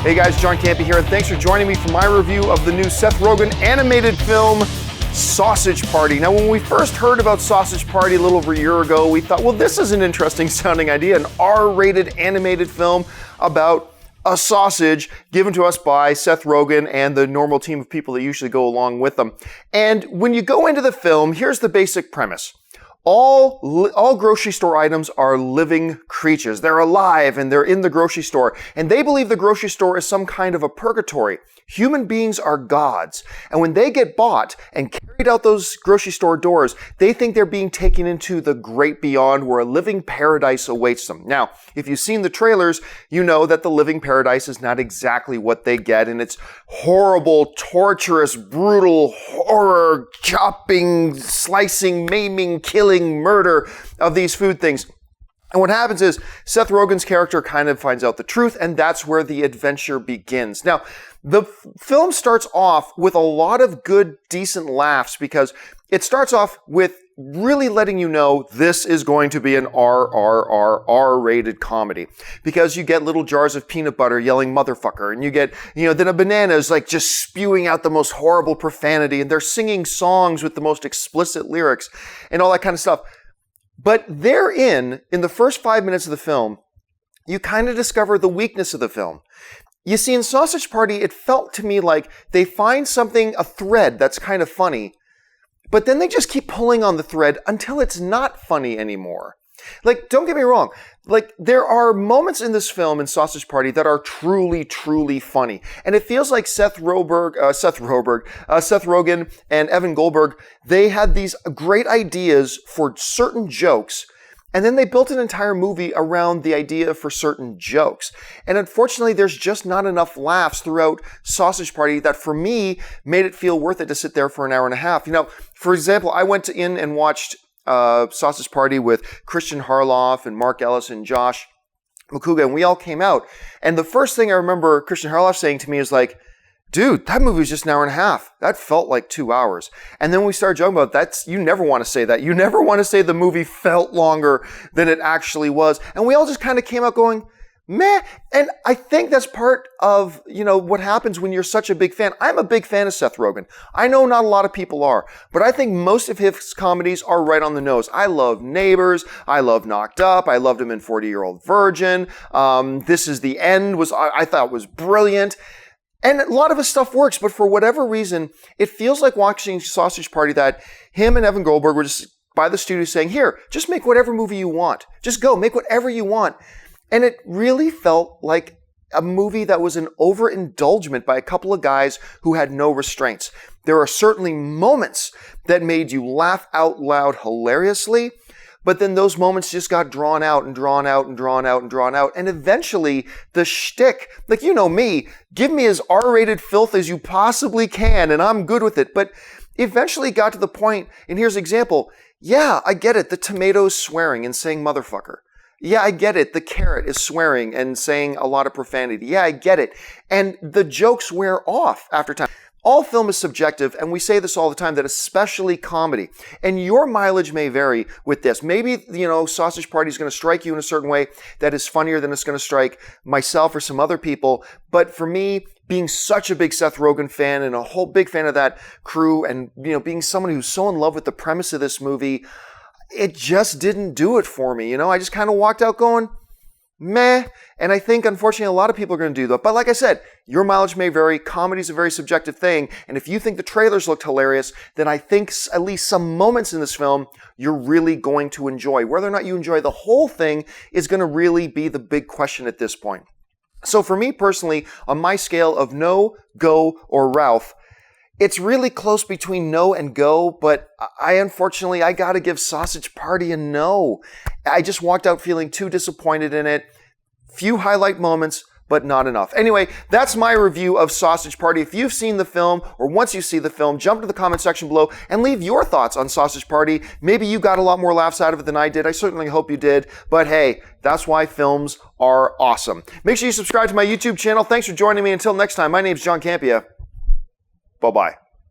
Hey guys, John Campea here, and thanks for joining me for my review of the new Seth Rogen animated film, Sausage Party. Now, when we first heard about Sausage Party a little over a year ago, we thought, well, this is an interesting sounding idea, an R-rated animated film about a sausage given to us by Seth Rogen and the normal team of people that usually go along with them. And when you go into the film, here's the basic premise. All grocery store items are living creatures. They're alive and they're in the grocery store. And they believe the grocery store is some kind of a purgatory. Human beings are gods. And when they get bought and carried out those grocery store doors, they think they're being taken into the great beyond where a living paradise awaits them. Now, if you've seen the trailers, you know that the living paradise is not exactly what they get. And it's horrible, torturous, brutal, horror, chopping, slicing, maiming, killing, murder of these food things. And what happens is Seth Rogen's character kind of finds out the truth, and that's where the adventure begins. Now, the film starts off with a lot of good, decent laughs because it starts off with really letting you know this is going to be an R-rated comedy. Because you get little jars of peanut butter yelling motherfucker, and you get, then a banana is like just spewing out the most horrible profanity, and they're singing songs with the most explicit lyrics, and all that kind of stuff. But therein, in the first 5 minutes of the film, you kind of discover the weakness of the film. You see, in Sausage Party, it felt to me like they find something, a thread that's kind of funny, but then they just keep pulling on the thread until it's not funny anymore. Like, don't get me wrong. Like, there are moments in this film, in Sausage Party, that are truly, truly funny. And it feels like Seth Rogen and Evan Goldberg, they had these great ideas for certain jokes, and then they built an entire movie around the idea for certain jokes. And unfortunately, there's just not enough laughs throughout Sausage Party that, for me, made it feel worth it to sit there for an hour and a half. For example, I went in and watched Sausage Party with Christian Harloff and Mark Ellis and Josh Makuga, and we all came out. And the first thing I remember Christian Harloff saying to me is like, dude, that movie was just an hour and a half. That felt like 2 hours. And then we started joking about you never want to say that. You never want to say the movie felt longer than it actually was. And we all just kind of came out going, meh. And I think that's part of, what happens when you're such a big fan. I'm a big fan of Seth Rogen. I know not a lot of people are, but I think most of his comedies are right on the nose. I love Neighbors. I love Knocked Up. I loved him in 40-Year-Old Virgin. This Is the End I thought was brilliant. And a lot of his stuff works, but for whatever reason, it feels like watching Sausage Party that him and Evan Goldberg were just by the studio saying, here, just make whatever movie you want. Just go, make whatever you want. And it really felt like a movie that was an overindulgence by a couple of guys who had no restraints. There are certainly moments that made you laugh out loud hilariously, but then those moments just got drawn out and drawn out and drawn out and drawn out. And eventually, the shtick, like you know me, give me as R-rated filth as you possibly can, and I'm good with it. But eventually got to the point, and here's an example. Yeah, I get it. The tomato's swearing and saying motherfucker. Yeah, I get it. The carrot is swearing and saying a lot of profanity. Yeah, I get it. And the jokes wear off after time. All film is subjective, and we say this all the time, that especially comedy. And your mileage may vary with this. Maybe, Sausage Party is going to strike you in a certain way that is funnier than it's going to strike myself or some other people. But for me, being such a big Seth Rogen fan and a whole big fan of that crew and, being someone who's so in love with the premise of this movie, it just didn't do it for me. I just kind of walked out going, meh. And I think, unfortunately, a lot of people are going to do that. But like I said, your mileage may vary. Comedy is a very subjective thing. And if you think the trailers looked hilarious, then I think at least some moments in this film you're really going to enjoy. Whether or not you enjoy the whole thing is going to really be the big question at this point. So for me personally, on my scale of no, go, or Ralph, it's really close between no and go, but I got to give Sausage Party a no. I just walked out feeling too disappointed in it. Few highlight moments, but not enough. Anyway, that's my review of Sausage Party. If you've seen the film, or once you see the film, jump to the comment section below and leave your thoughts on Sausage Party. Maybe you got a lot more laughs out of it than I did. I certainly hope you did. But hey, that's why films are awesome. Make sure you subscribe to my YouTube channel. Thanks for joining me. Until next time, my name's John Campea. Bye-bye.